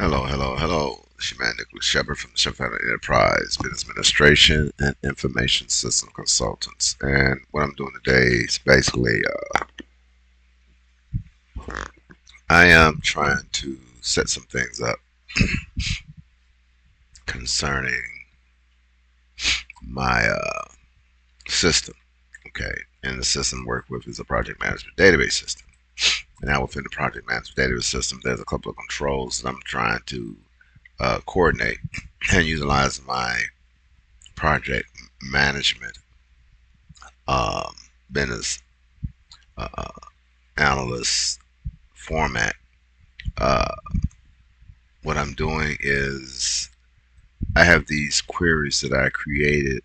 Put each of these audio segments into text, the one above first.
Hello, hello, hello. This is your man Nicholas Shepard from the SHEPHARD Family Enterprise Business Administration and Information System Consultants. And what I'm doing today is basically I am trying to set some things up concerning my system. Okay, and the system I work with is a project management database system. And now within the project management database system, there's a couple of controls that I'm trying to coordinate and utilize my project management um, business uh, analyst format. Uh, what I'm doing is I have these queries that I created,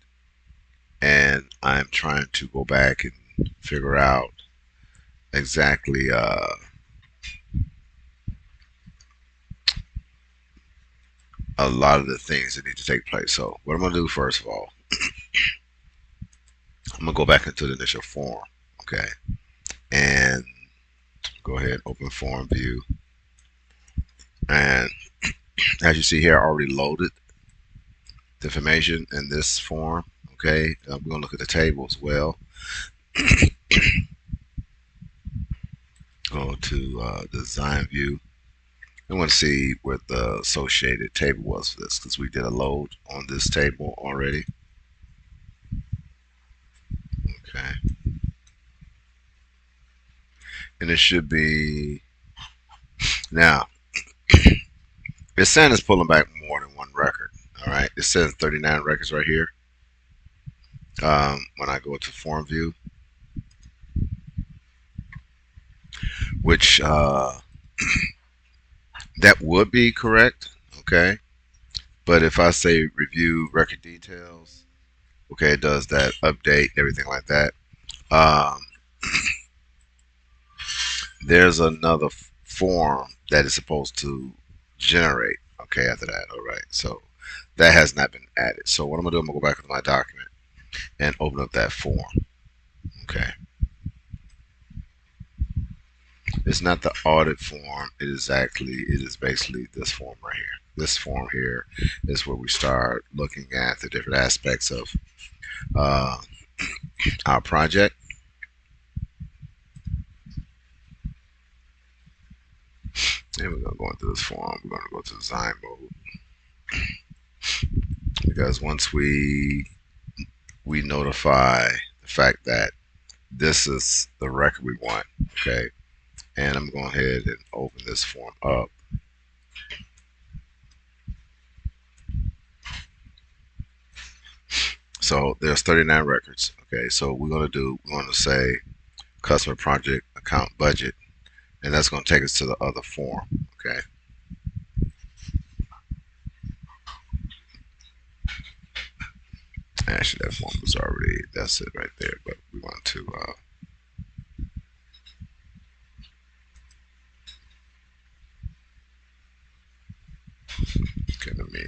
and I'm trying to go back and figure out exactly a lot of the things that need to take place. So, what I'm going to do first of all, I'm going to go back into the initial form, okay, and go ahead, open form view. And as you see here, I already loaded the information in this form. Okay, we're gonna look at the table as well. Go to design view. I want to see what the associated table was for this because we did a load on this table already. Okay, and it should be now. It's saying it's pulling back more than one record. All right, it says 39 records right here. When I go to form view, which that would be correct. Okay, but if I say review record details, okay, it does that update, everything like that. Um, there's another form that is supposed to generate, okay, after that. All right, so that has not been added. So what I'm gonna do, I'm gonna go back to my document and open up that form. Okay, it's not the audit form. It is basically this form right here. This form here is where we start looking at the different aspects of uh, our project. And we're gonna go into this form. We're gonna go to design mode because once we notify the fact that this is the record we want, okay, and I'm going ahead and open this form up. So there's 39 records, okay, so we're going to do, we're going to say customer project account budget, and that's going to take us to the other form, okay. Actually, that form was already, that's it right there, but we want to okay, let me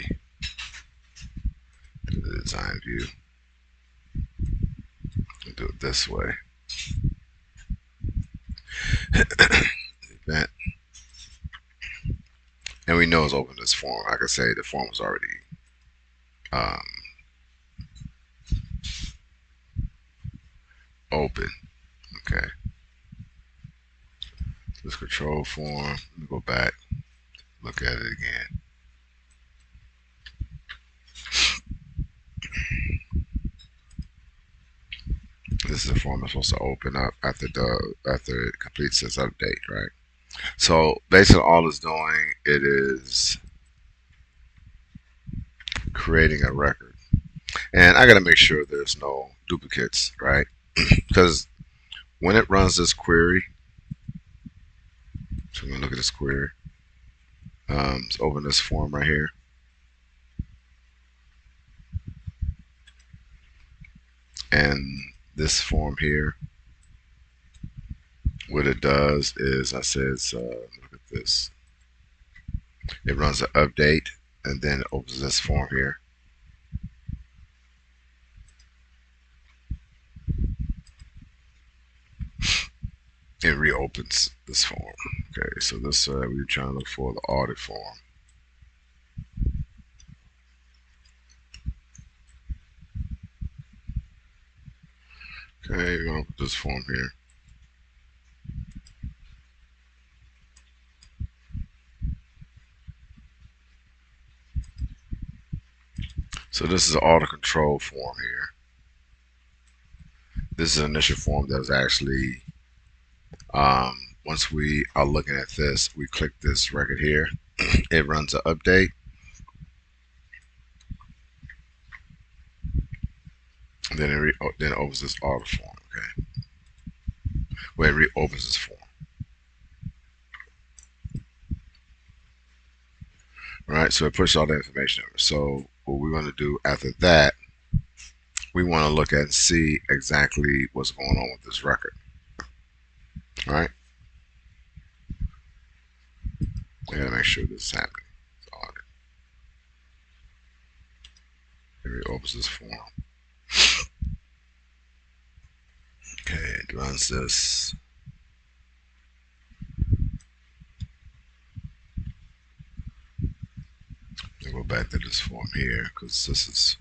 do the design view and do it this way. Event, and we know it's open this form. Like I say, the form was already um, open. Okay, this control form. Let me go back, look at it again. This is the form I'm supposed to open up after it completes its update, right? So basically, all it's doing it is creating a record, and I got to make sure there's no duplicates, right? Because when it runs this query, so we're gonna look at this query. Let's open this form right here. And this form here, what it does is I says, look at this. It runs an update and then it opens this form here. It reopens this form. Okay, so this we're trying to look for the audit form. Okay, we're gonna put this form here. So this is an audit control form here. This is an initial form that was actually, once we are looking at this, we click this record here. It runs an update. And then then it opens this audit form. Okay, where it reopens this form. All right, so it pushes all the information over. So what we want to do after that, we want to look at and see exactly what's going on with this record. All right, I gotta make sure this is happening. Audit. It reopens this form. Okay, it runs this. I'll go back to this form here because this is.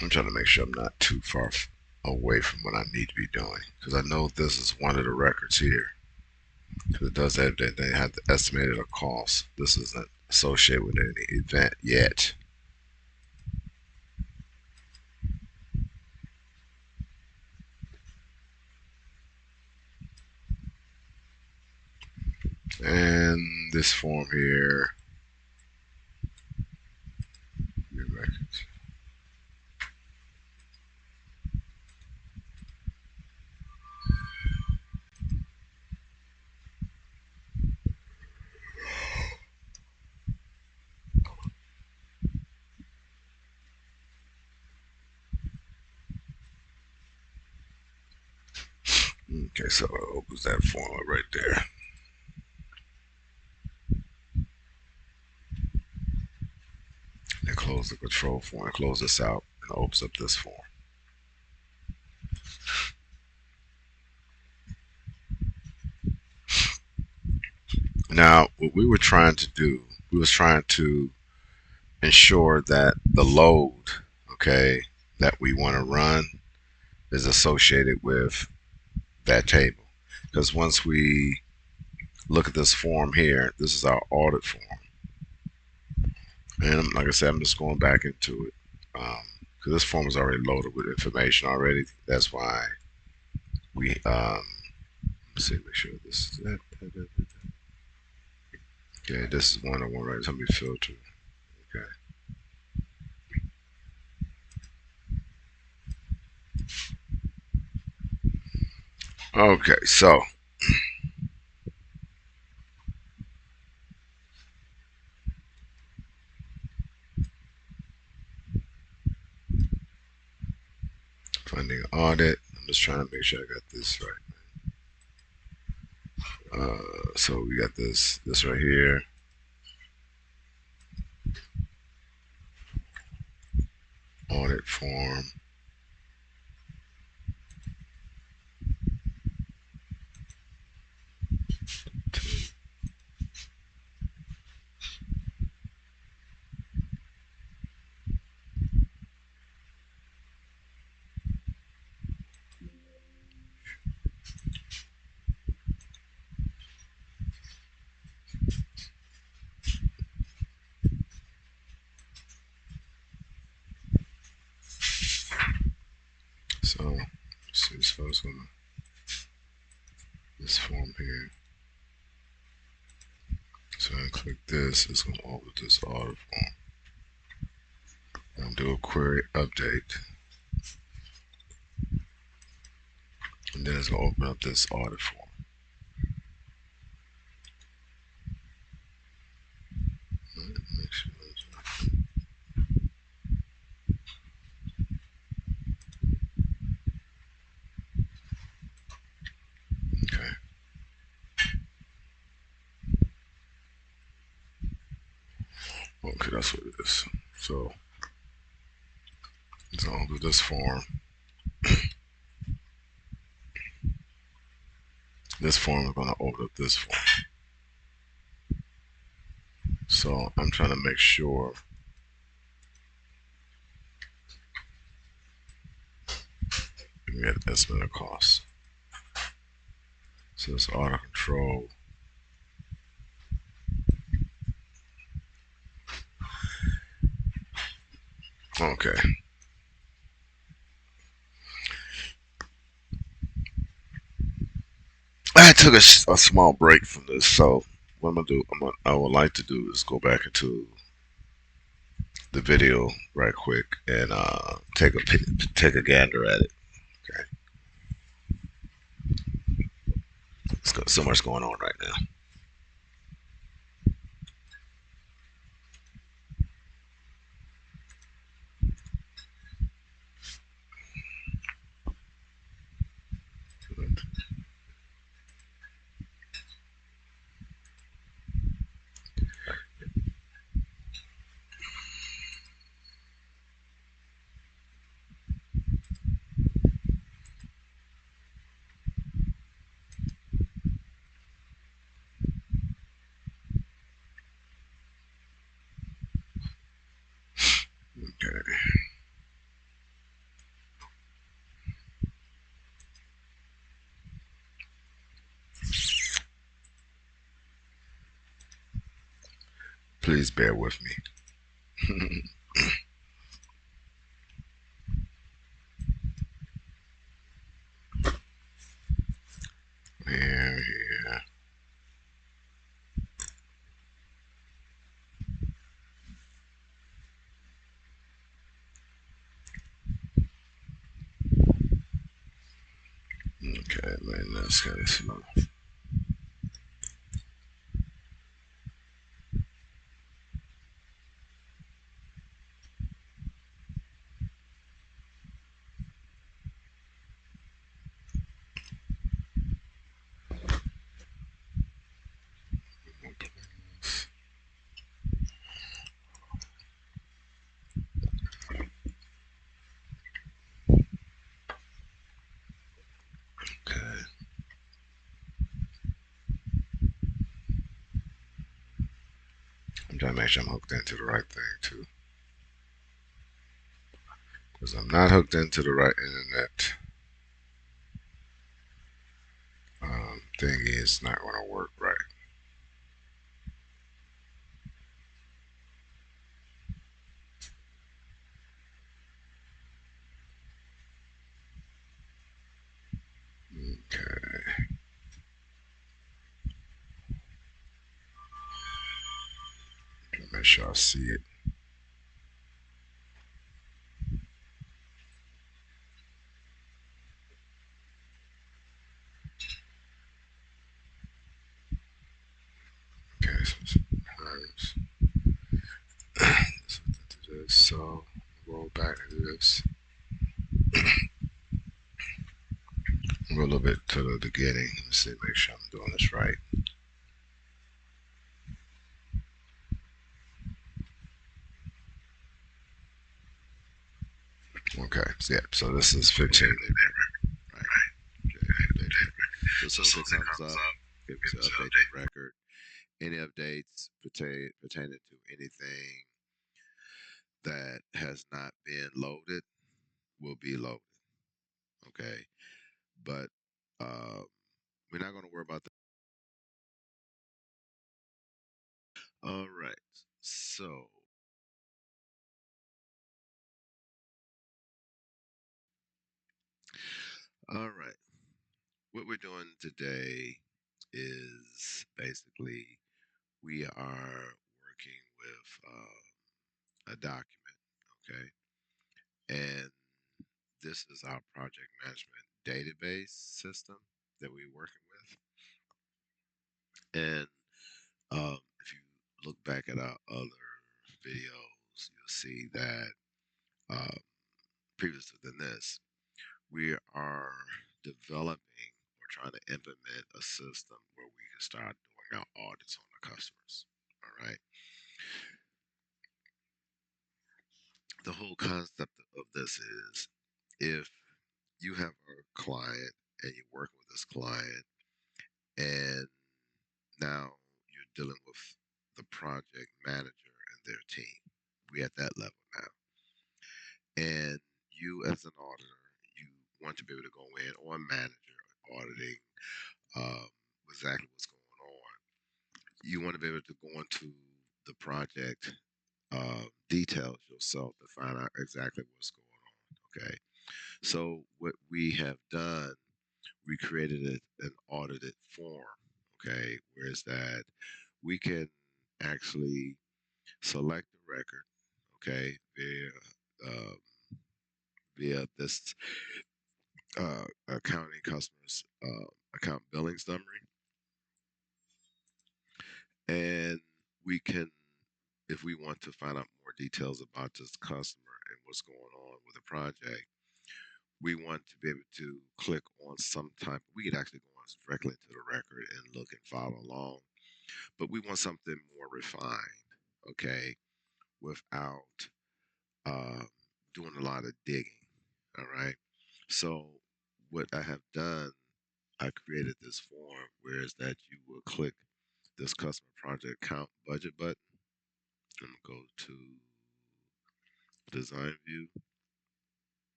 I'm trying to make sure I'm not too far away from what I need to be doing because I know this is one of the records here. Because it does that, they have the estimated cost. This isn't associated with any event yet. And this form here, new records. Okay, so it opens that form up right there. And close the control form, close this out, and opens up this form. Now, what we were trying to do, we was trying to ensure that the load, okay, that we want to run is associated with that table. Because once we look at this form here, this is our audit form. And like I said, I'm just going back into it because this form is already loaded with information already. That's why we, let's see, make sure this is that. Okay, this is one I want right. Let me filter. Okay. Okay, so funding audit. I'm just trying to make sure I got this right. So we got this right here. Audit form. So let's see, so it's gonna this form here. So I click this, it's gonna open this audit form. And do a query update. And then it's gonna open up this audit form. Make sure okay. Okay, that's what it is. So it's gonna open this form. This form, we're going to open up this form. So I'm trying to make sure we get estimate of costs. So it's auto control. Okay. I took a small break from this, so what I'm gonna do, I would like to do is go back into the video right quick and take a gander at it. Okay, it's got so much going on right now. Okay, please bear with me. Yeah, yeah. Okay, man, that's kind of slow. Okay, I'm trying to make sure I'm hooked into the right thing too, because I'm not hooked into the right internet. Thing is not going to work right. Okay, make sure I see it. Okay, so so roll back to this. Go a little bit to the beginning. Let's see, make sure I'm doing this right. Okay, so yeah, so this is 15. Right. So as soon as it comes up, give us an update the record. Any updates pertaining to anything that has not been loaded will be loaded. Okay, but uh, we're not going to worry about that. All right. So, all right. What we're doing today is basically we are working with a document. Okay, and this is our project management database system that we're working with. And if you look back at our other videos, you'll see that uh, previous than this, we are developing or trying to implement a system where we can start doing our audits on the customers. All right. The whole concept of this is if you have a client and you're working with this client and now you're dealing with the project manager and their team. We at that level now. And you as an auditor, you want to be able to go in, or a manager auditing um, exactly what's going on. You want to be able to go into the project details yourself to find out exactly what's going on. Okay. So what we have done, we created an audited form. Okay. Whereas that we can actually select the record. Okay. Um, via this accounting customers account billing summary, and we can, if we want to find out more details about this customer and what's going on with the project, we want to be able to click on some type. We could actually go on directly into the record and look and follow along, but we want something more refined, okay, without um, doing a lot of digging. All right. So what I have done, I created this form where is that you will click this customer project count budget button. I'm gonna go to design view,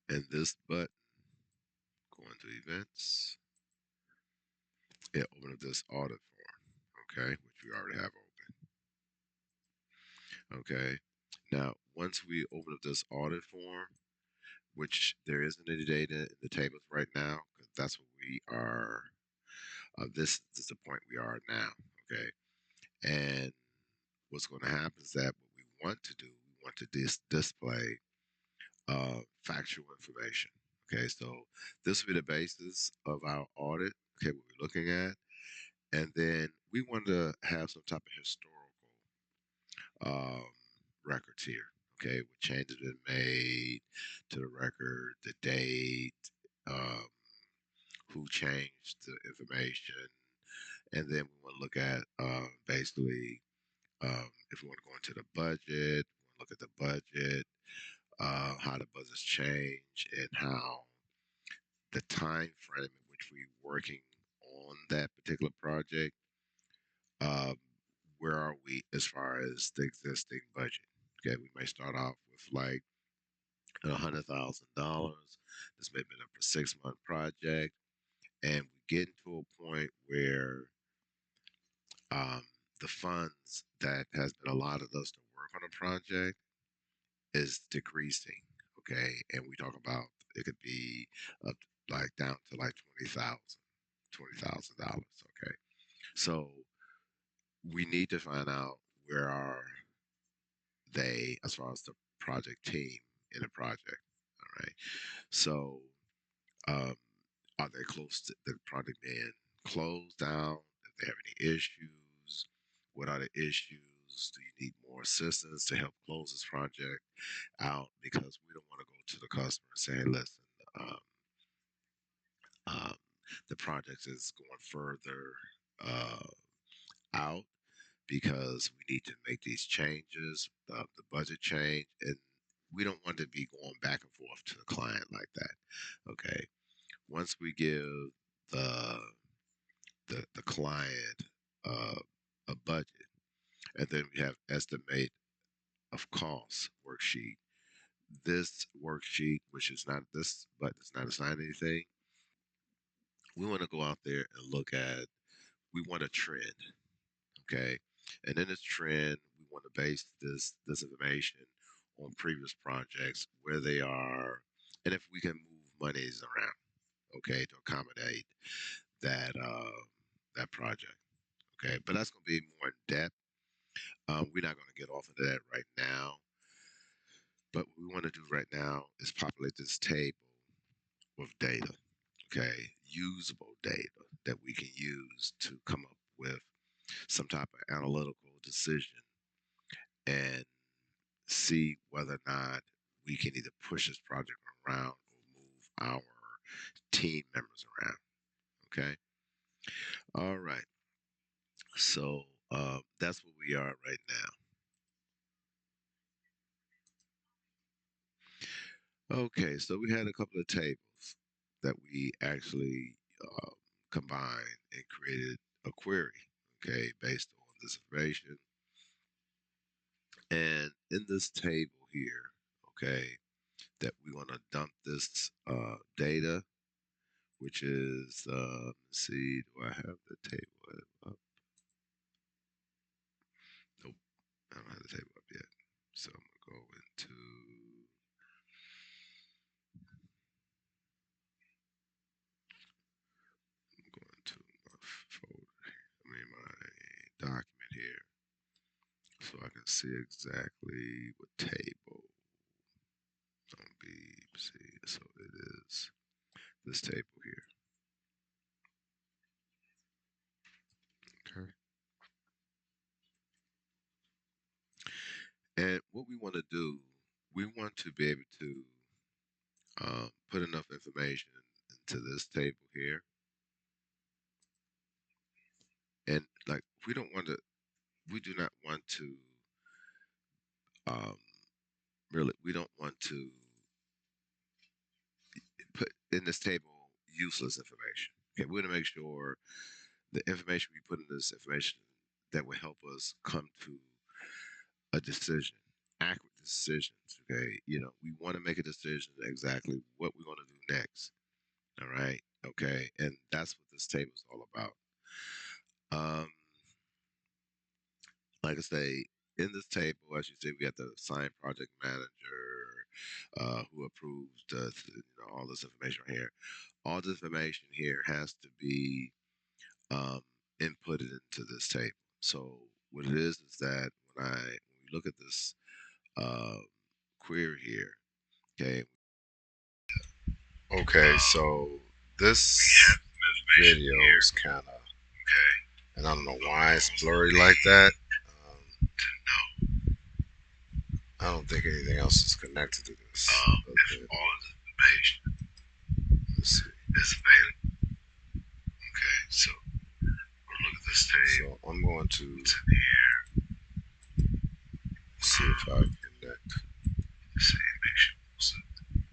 and this button, go into events, it open up this audit form, okay, which we already have open. Okay. Now, once we open up this audit form, which there isn't any data in the tables right now, because that's what we are. This is the point we are now. Okay. And what's going to happen is that what we want to do, we want to display factual information. Okay, so this will be the basis of our audit. Okay, what we're looking at, and then we want to have some type of historical um, records here. Okay, what changes been made to the record, the date, um, who changed the information, and then we want to look at basically if we want to go into the budget, we want to look at the budget, how the budgets change, and how the time frame in which we're working on that particular project. Um, where are we as far as the existing budget? Okay, we may start off with like $100,000. This may have been a 6 month project, and we get into a point where um, the funds that has been allotted us to work on a project is decreasing. Okay, and we talk about it could be up like down to like $20,000. Okay, so we need to find out where are they as far as the project team in a project. All right, so um, are they close to the project being closed down? If they have any issues, what are the issues? Do you need more assistance to help close this project out? Because we don't want to go to the customer and say, listen, um, um, the project is going further uh, out because we need to make these changes, the budget change, and we don't want to be going back and forth to the client like that. Okay. Once we give the the client uh, a budget, and then we have estimate of costs worksheet. This worksheet, which is not this, but it's not assigned anything, we want to go out there and look at. We want a trend, okay, and in this trend, we want to base this information on previous projects where they are, and if we can move monies around, okay, to accommodate that that project. Okay, but that's going to be more in depth. We're not going to get off into that right now. But what we want to do right now is populate this table with data. Okay, usable data that we can use to come up with some type of analytical decision and see whether or not we can either push this project around or move our team members around. Okay. All right. So that's where we are right now. Okay, so we had a couple of tables. that we actually uh, combined and created a query, okay, based on this information. And in this table here, okay, that we want to dump this data, which is, let's see, do I have the table up? Nope, I don't have the table up yet. So I'm going to go into, I'm going to my folder, my document here, so I can see exactly what table on B, C. So it is this table here. Okay. And what we want to do, we want to be able to put enough information into this table here. And like, we don't want to, we do not want to, um, really, we don't want to put in this table useless information. Okay, we want to make sure the information we put in this information that will help us come to a decision, accurate decisions. Okay, we want to make a decision exactly what we want to do next. All right, okay, and that's what this table is all about. Um, like I say, in this table, as you see, we got the assigned project manager who approves all this information right here. All this information here has to be um, inputted into this table. So what it is that when we look at this uh, query here, okay. Okay, so this video is kind of, and I don't know why it's blurry like that. I don't think anything else is connected to this. Okay. If all this information is available. Okay, so look at this table. So I'm going to see if I can connect. See, make sure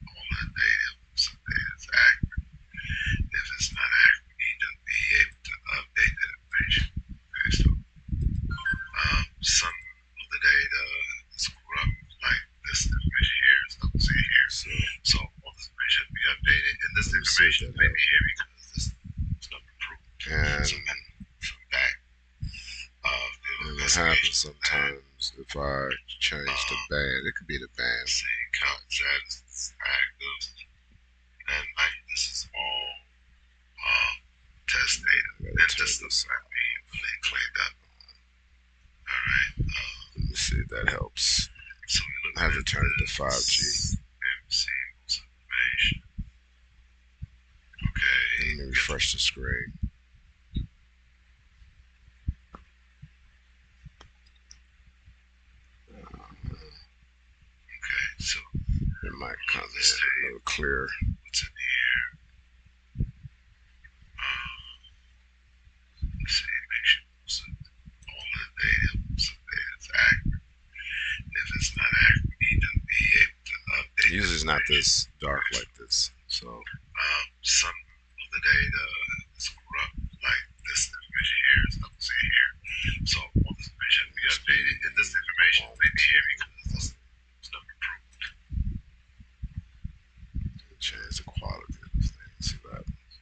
all that data, some data is accurate. If it's not accurate, we need to be able to update that information. Okay, so some of the data is corrupt, like this information here is not saying here. So all this information should be updated, and this information may be here because this is not approved. And so from that, and what happens sometimes if I change the band, it could be the band. Say count status active, and like this is all test data, and this looks like being really cleaned up. All right, let me see if that helps. So we have to turn it to 5G. Information. Okay, let me refresh the screen. Okay, so it might come in a little clearer. What's in here? Let's see, make sure all the data, some data is accurate. If it's not accurate, we need to be able to update. Usually it's not this dark like this. So some of the data is corrupt, like this information here is not the same here. So all this information should be updated, and this information may be here because this is not approved. Change the quality of this thing. See what happens.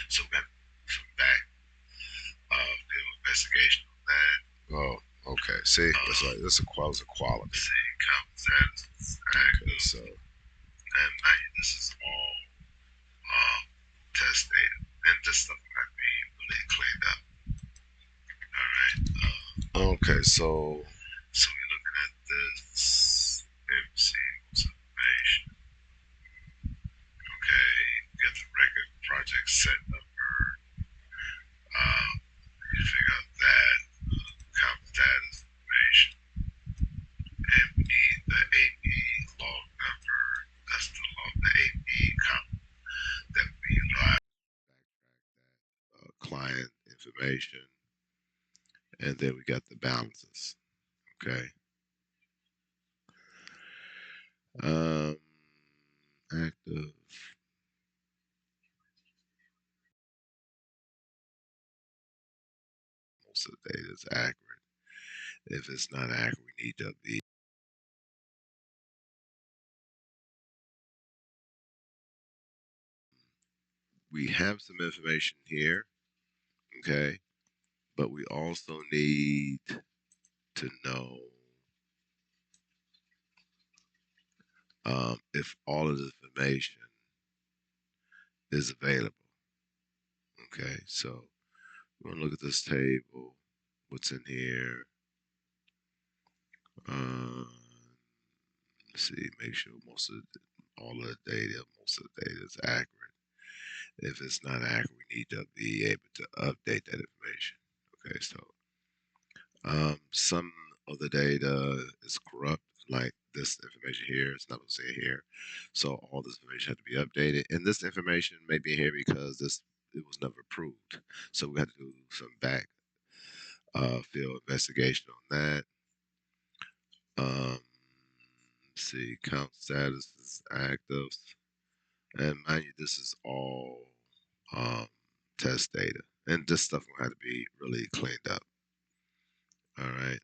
So we got from that investigation on that. Oh, okay. See, it's like this equals equality. See, common status. Okay, so and this is all test data, and this stuff might be really cleaned up. All right. Okay, so we're looking at this. MC observation. Okay, get the record project set number. You figure out that common status information, and we need the AP log number. That's the AP column that we utilize. Backtrack that client information, and then we got the balances. Okay. Um, Active. Most of the data is accurate. If it's not accurate, we need to be. We have some information here, okay, but we also need to know if all of the information is available. Okay, so we're gonna look at this table. What's in here? Um, let's see. Make sure all of the data, most of the data is accurate. If it's not accurate, we need to be able to update that information. Okay, so some of the data is corrupt, like this information here. It's not what's in here, so all this information had to be updated. And this information may be here because it was never approved, so we had to do some back field investigation on that. See, count status is active, and mind you, this is all um, test data, and this stuff will have to be really cleaned up. All right.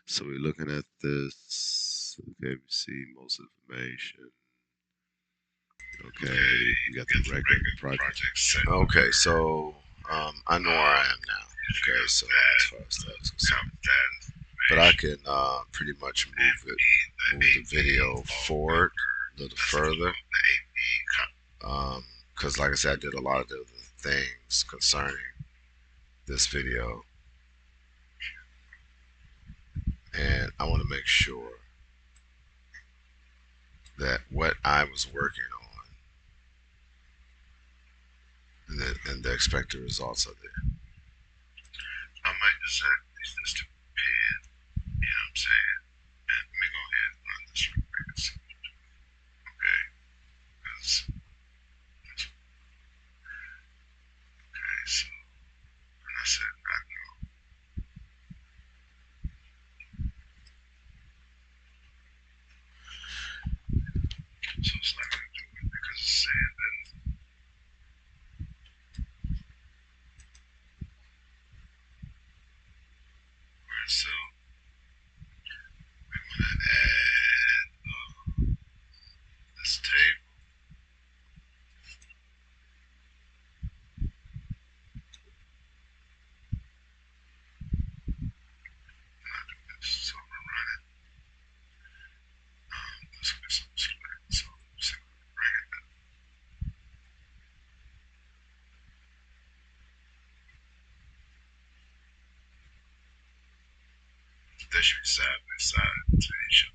So we're looking at this. Okay, we see most information. Okay, we got the record project. Okay, so I know where I am now. Okay, so as far as that's concerned, but I can pretty much move the video forward a little further. Because, like I said, I did a lot of the things concerning this video, and I want to make sure that what I was working on and the expected results are there. I might decide this to pen, you know what I'm saying? And let me go ahead and run this real quick. Okay, because okay, so and I said I know. So it's not gonna do it because it's saying that so we wanna add this table. So I'm gonna run it. Let's get some select. So bring it back. That should be side by side to each other.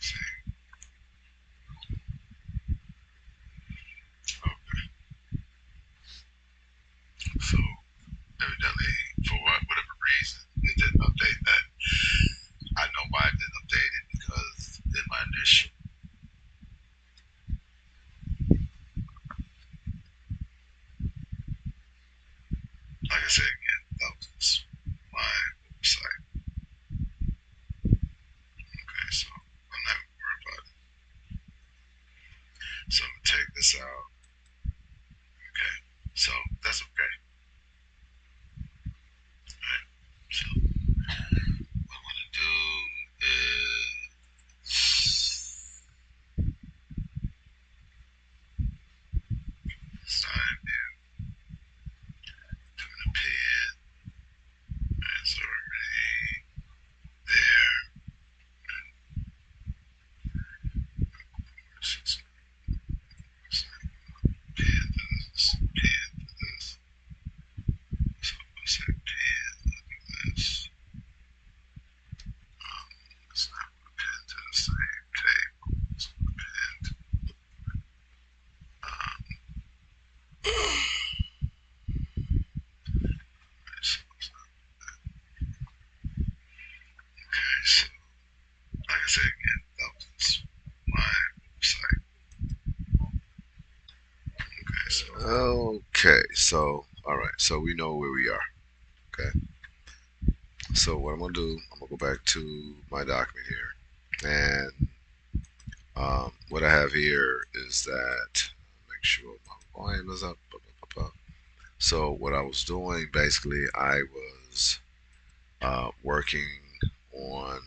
See? Okay. So evidently, for whatever reason, it didn't update that. I know why it didn't update it because in my initial, like I said again, that was my oversight. Okay, so I'm not worried about it. So I'm gonna take this out. Okay, so that's okay. Right. So what I'm gonna do is sign in, doing a pen. It's already there. So, like I said again, that was my website. Okay, so all right, so we know where we are. Okay, so what I'm gonna do, I'm gonna go back to my document here, and what I have here is that make sure my volume is up. So what I was doing basically, I was working on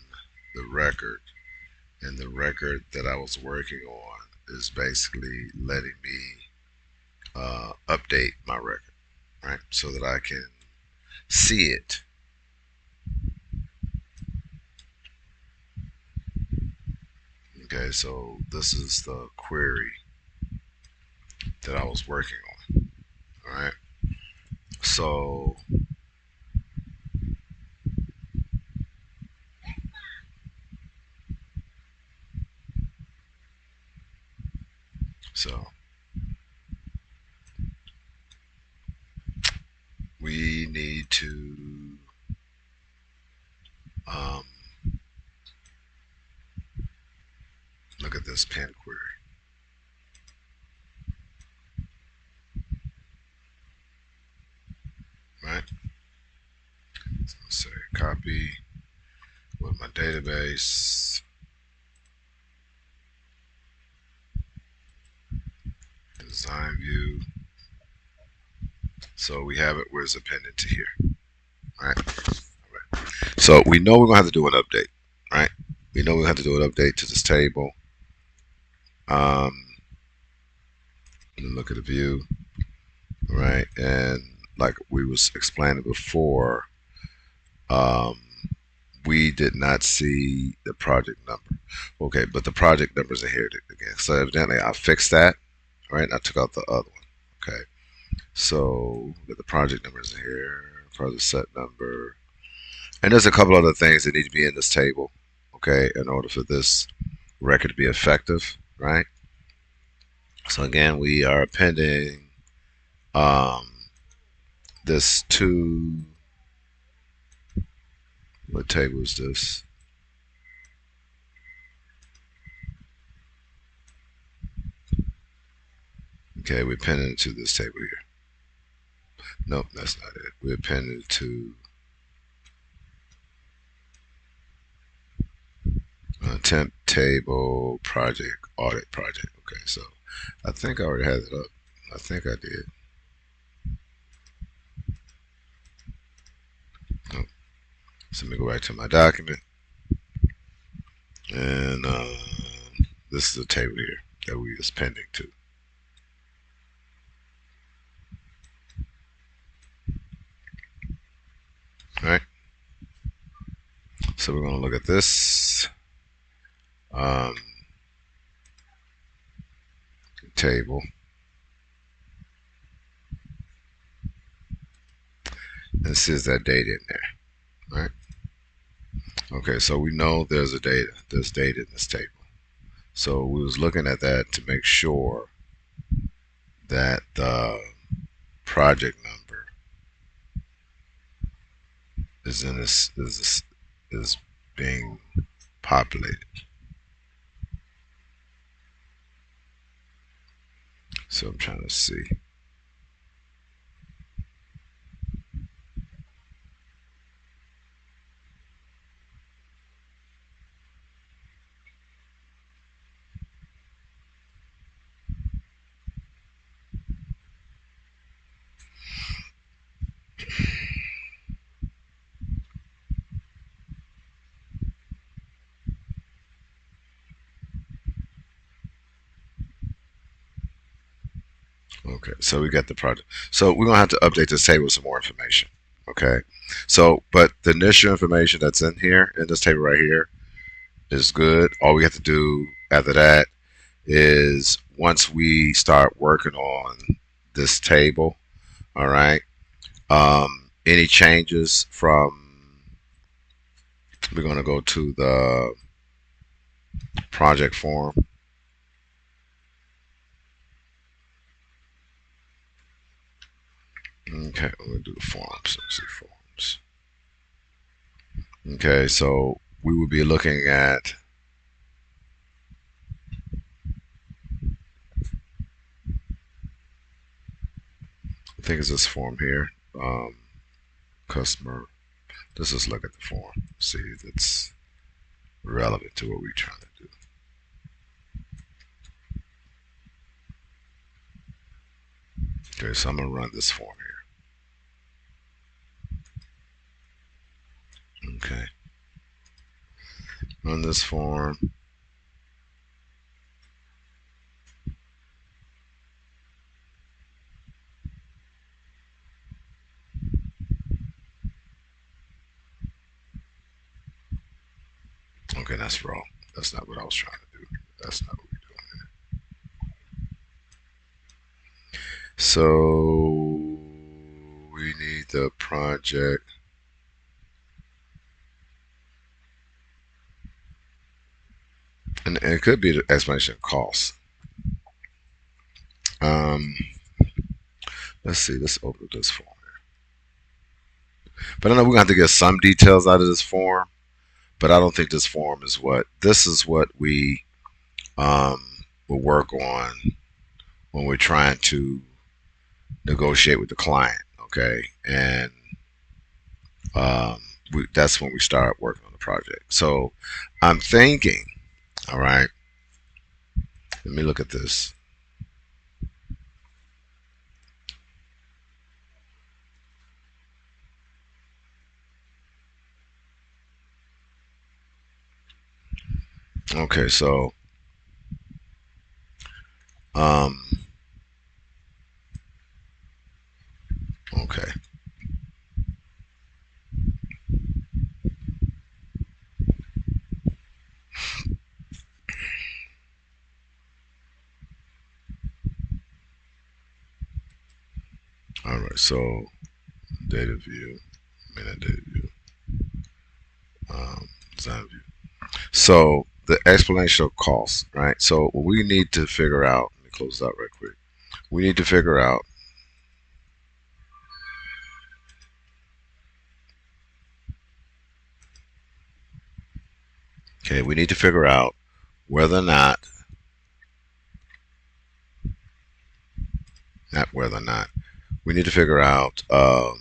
the record, and the record that I was working on is basically letting me update my record, right, so that I can see it. Okay, so this is the query that I was working on. All right, so so we need to um, look at this pen query, right? So say copy with my database, design view. So we have it where it's appended to here, right? All right. So we know we're gonna have to do an update, right? We know we have to do an update to this table. Um, look at the view, right? And like we was explaining before, um, we did not see the project number. Okay, but the project numbers are here again. So evidently I fixed that, right? I took out the other one. Okay, so the project numbers are here, project set number, and there's a couple other things that need to be in this table, okay, in order for this record to be effective, right? So again, we are appending um, this to what table is this? Okay, we appended it to this table here. Nope, that's not it. We appended it to temp table project audit project. Okay, so I think I already had it up. I think I did. Nope. So let me go back to my document, and this is the table here that we was pending to. All right. So we're going to look at this um, table and says that data in there. Right. Okay. So we know there's a data. There's data in this table. So we was looking at that to make sure that the project number is in is being populated. So I'm trying to see. Okay. So we got the project. So we're gonna have to update this table with some more information. Okay. So, but the initial information that's in here in this table right here is good. All we have to do after that is once we start working on this table, all right, any changes from, we're going to go to the project form. Okay, we're going to do the forms. Let's see, forms. Okay, so we would be looking at, I think it's this form here, um, customer. Let's just look at the form, see if it's relevant to what we're trying to do. Okay, so I'm gonna run this form here. Okay, run this form. Okay, that's wrong. That's not what I was trying to do. That's not what we're doing. So we need the project, and it could be the explanation of costs. Um, let's see. Let's open this form. But I know we're gonna have to get some details out of this form. But I don't think this form is what. This is what we um, will work on when we're trying to negotiate with the client. Okay, and um, that's when we start working on the project. So I'm thinking, all right, let me look at this. Okay, so um, okay, all right. So data view, minute data view, design view. So the explanation of costs, right? So what we need to figure out. Let me close that right quick. We need to figure out. Okay, we need to figure out whether or not, not whether or not, we need to figure out. Let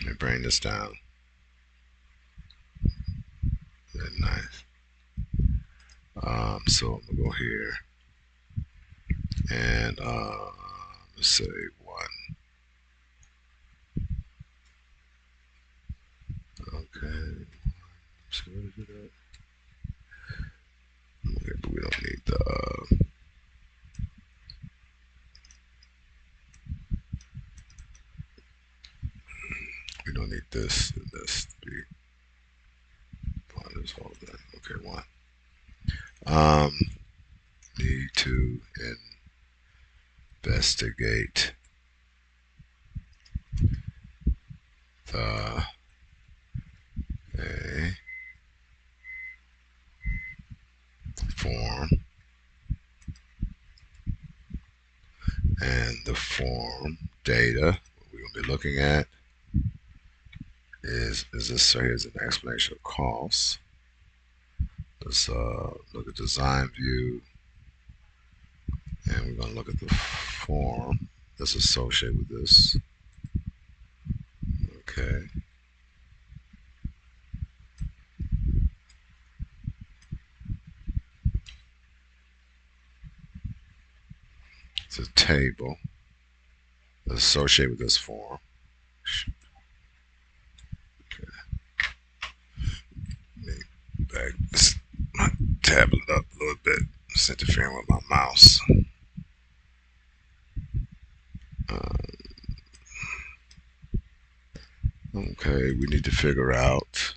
me bring this down. Nice. So I'm gonna go here and let's say one. Okay. So where did it at? Okay, but we don't need the. We don't need this and this to be part of this whole thing. Okay, one. Um, need to investigate the a form, and the form data. What we're gonna be looking at is this. So here's an explanation of costs. Let's look at design view, and we're gonna look at the form that's associated with this. Okay, it's a table that's associated with this form. Okay, let me back this, my tablet up a little bit. It's interfering with my mouse. Uh, okay, we need to figure out.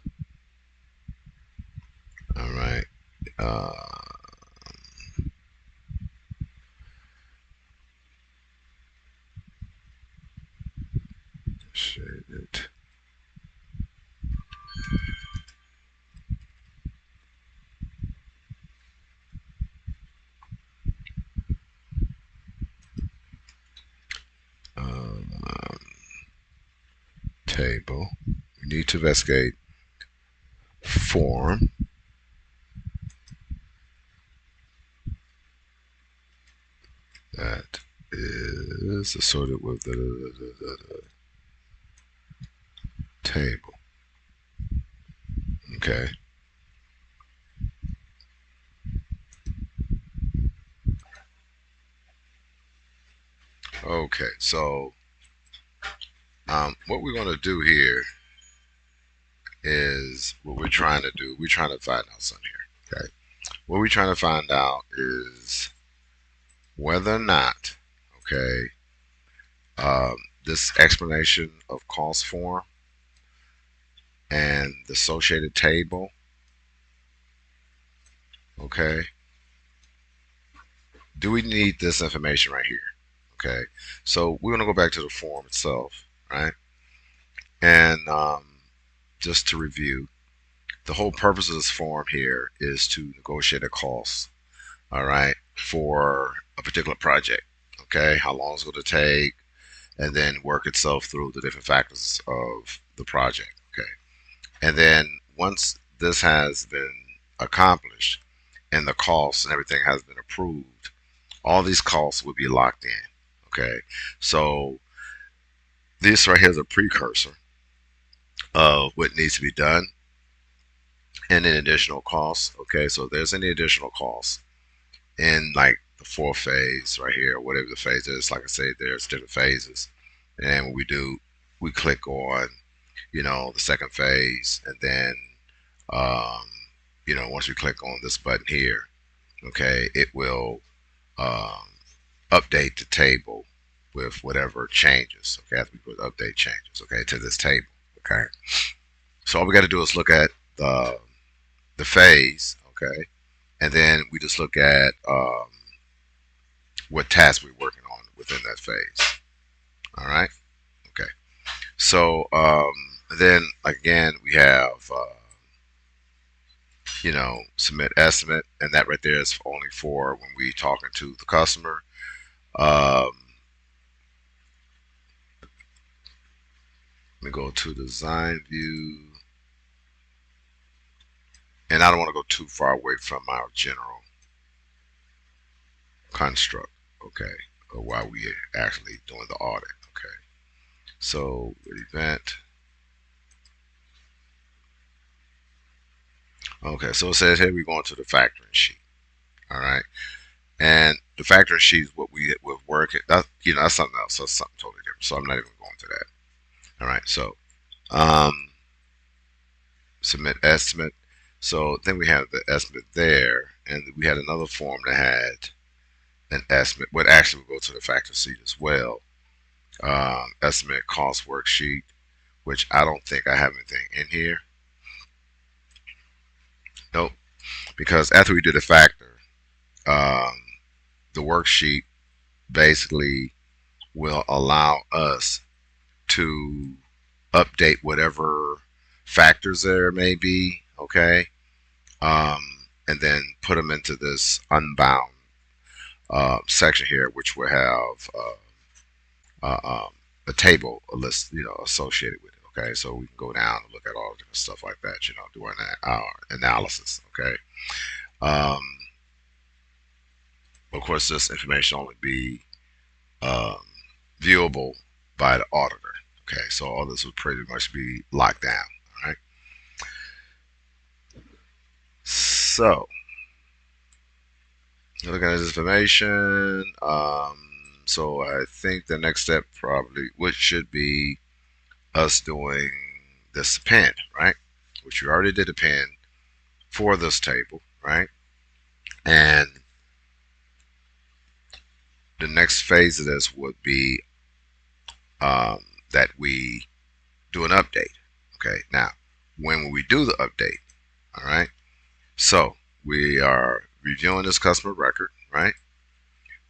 All right. Uh, shaded. Um, table. We need to investigate form that is assorted with the table. Okay. Okay. So what we're going to do here is what we're trying to do. We're trying to find out something here. Okay. What we're trying to find out is whether or not, okay, um, this explanation of cost form and the associated table, okay, do we need this information right here? Okay, so we're going to go back to the form itself, right? And just to review, the whole purpose of this form here is to negotiate a cost, all right, for a particular project. Okay, how long it's going to take, and then work itself through the different factors of the project. Okay, and then once this has been accomplished and the costs and everything has been approved, all these costs will be locked in. Okay, so this right here is a precursor of what needs to be done and then additional costs. Okay, so if there's any additional costs in like the fourth phase right here, whatever the phase is, like I say, there's different phases. And when we do, we click on, the second phase, and then, um, once we click on this button here, okay, it will um, update the table with whatever changes. Okay, as we put update changes, okay, to this table. Okay, so all we got to do is look at the phase. Okay, and then we just look at what task we're working on within that phase. All right. Okay. So then again we have submit estimate, and that right there is only for when we talking to the customer. Um, Let me go to design view, and I don't want to go too far away from our general construct. Okay, or while we are actually doing the audit. Okay, so event. Okay, so it says here we're going to the factoring sheet. All right, and the factoring sheet is what we would work. That that's something else. That's something totally different. So I'm not even going to that. All right, so um, submit estimate. So then we have the estimate there, and we had another form that had an estimate. But actually, we go to the factor sheet as well. Estimate cost worksheet, which I don't think I have anything in here. Nope, because after we do the factor, um, the worksheet basically will allow us to update whatever factors there may be. Okay, um, and then put them into this unbound section here, which will have a table, a list, associated with it. Okay, so we can go down and look at all the different stuff like that, do our analysis. Okay, um, of course, this information only be um, viewable by the auditor. Okay, so all this would pretty much be locked down. All right, so looking at this information, so I think the next step probably which should be us doing this append, right? Which we already did append for this table, right? And the next phase of this would be um, that we do an update. Okay, now when will we do the update? All right, so we are reviewing this customer record, right?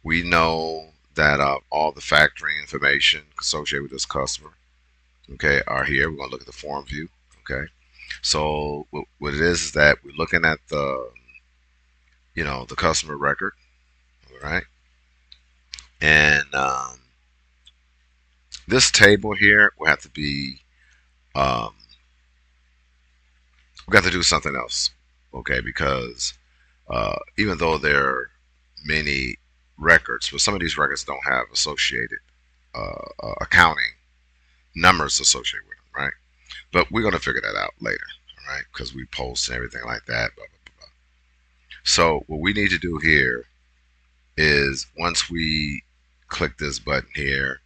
We know that all the factoring information associated with this customer, okay, are here. We're going to look at the form view, okay? So what it is that we're looking at the customer record, all right? And this table here will have to be um, we got to do something else, okay? Because even though there are many records, but some of these records don't have associated accounting numbers associated with them, right? But we're going to figure that out later, all right? Because we post and everything like that, blah, blah, blah. So what we need to do here is once we click this button here,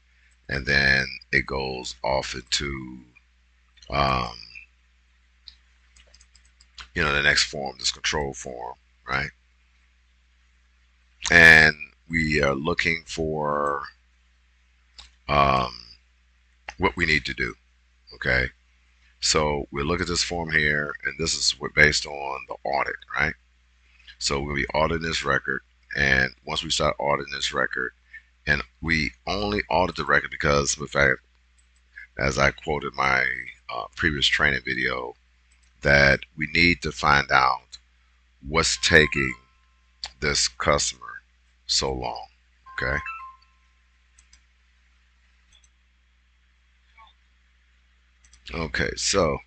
and then it goes off into um, the next form, this control form, right? And we are looking for um, what we need to do. Okay, so we look at this form here, and this is what based on the audit, right? So we'll be auditing this record, and once we start auditing this record, and we only audit the record because of the fact, as I quoted my previous training video, that we need to find out what's taking this customer so long. Okay. Okay. So,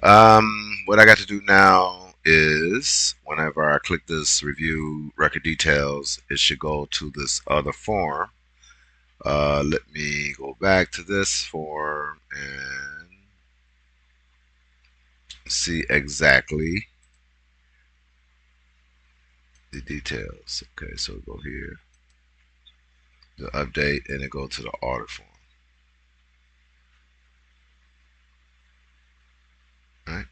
what I got to do now is whenever I click this review record details, it should go to this other form. Let me go back to this form and see exactly the details. Okay, so go here, the update, and then go to the audit form. All right.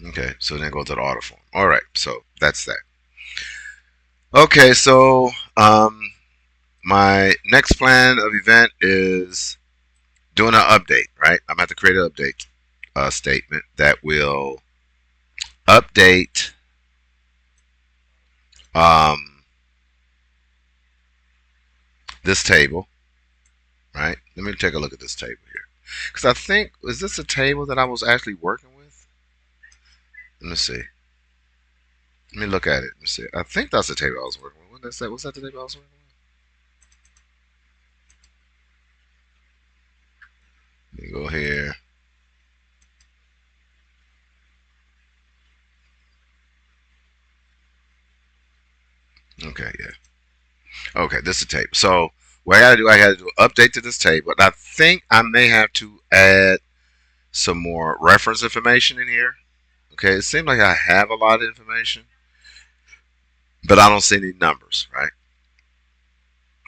Okay, so then go to the audit form. All right, so that's that. Okay, so my next plan of event is doing an update. Right, I'm going to create an update statement that will update um, this table. Right, let me take a look at this table here because I think is this a table that I was actually working with? Let me see. Let me look at it. Let me see. I think that's the table I was working with. What did I say? Was that the table I was working with? Let me go here. Okay, yeah. Okay, this is the table. So what I gotta do update to this table. I think I may have to add some more reference information in here. Okay, it seems like I have a lot of information, but I don't see any numbers, right?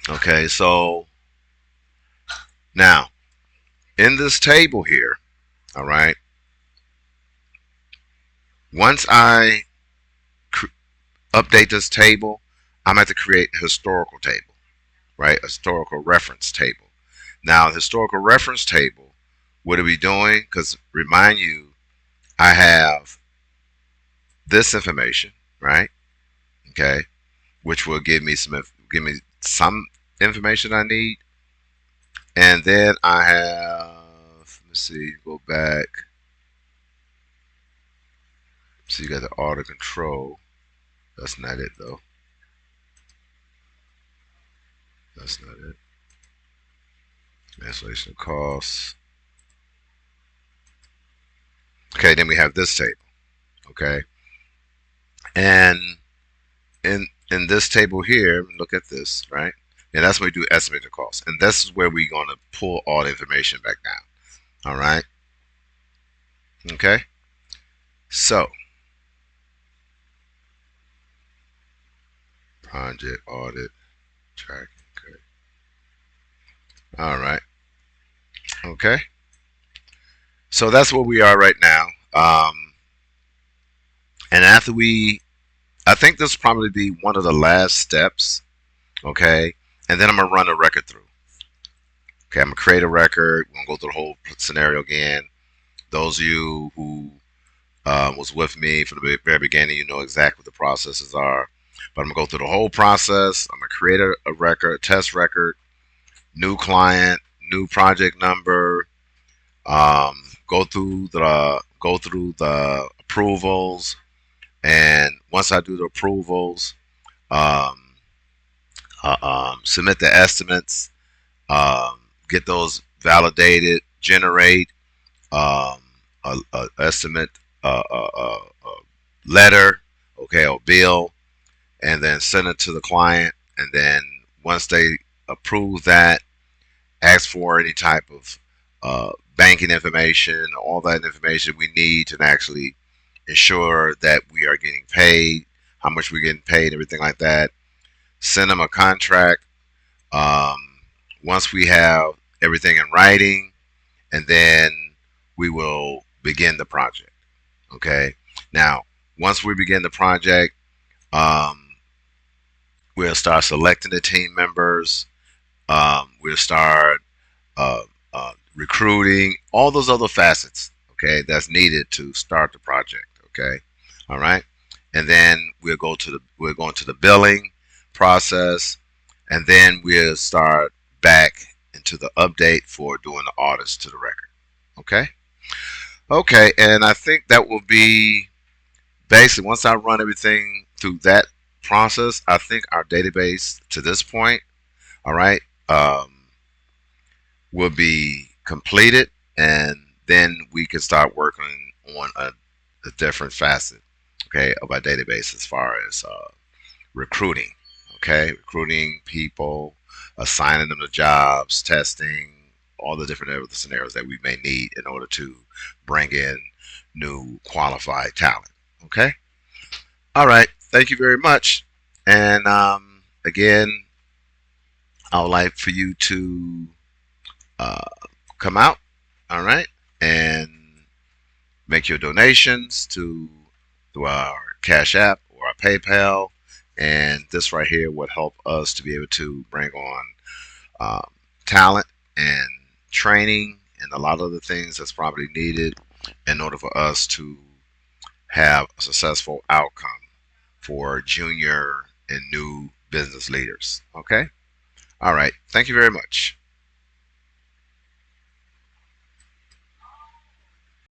Okay, so now in this table here, all right, once I cr- update this table, I'm going to have to create a historical table, right? A historical reference table. Now, the historical reference table, what are we doing? Because remind you, I have this information, right? Okay, which will give me some information I need, and then I have. Let's see, go back. So you got the auto control. That's not it though. That's not it. Cancellation of costs. Okay, then we have this table. Okay, and in this table here, look at this, right? And that's where we do estimated costs, and this is where we're gonna pull all the information back down. All right. Okay. So project audit track. Okay. All right. Okay. So that's where we are right now. And after I think this will probably be one of the last steps. Okay. And then I'm gonna run a record through. Okay. I'm gonna create a record. We're gonna go through the whole scenario again. Those of you who was with me from the very beginning, you know exactly what the processes are. But I'm gonna go through the whole process. I'm gonna create a record, a test record, new client, new project number. Go through the approvals, and once I do the approvals, um, submit the estimates, um, get those validate it, generate um, a estimate, a letter, okay, or bill, and then send it to the client. And then once they approve that, ask for any type of banking information, all that information we need to actually ensure that we are getting paid, how much we're getting paid, everything like that. Send them a contract. Um, Once we have everything in writing, and then we will begin the project. Okay. Now, once we begin the project, um, we'll start selecting the team members. We'll start uh, recruiting, all those other facets, okay, that's needed to start the project, okay, all right, and then we'll go into the billing process, and then we'll start back into the update for doing the audits to the record, okay, okay, and I think that will be basically once I run everything through that process. I think our database to this point, all right. Will be completed, and then we can start working on a different facet, okay, of our database as far as recruiting, okay, recruiting people, assigning them to jobs, testing, all the different other scenarios that we may need in order to bring in new qualified talent, okay. All right, thank you very much, and again, I would like for you to uh, come out, all right, and make your donations to our Cash App or our PayPal, and this right here would help us to be able to bring on um, talent and training and a lot of the things that's probably needed in order for us to have a successful outcome for junior and new business leaders. Okay. All right. Thank you very much.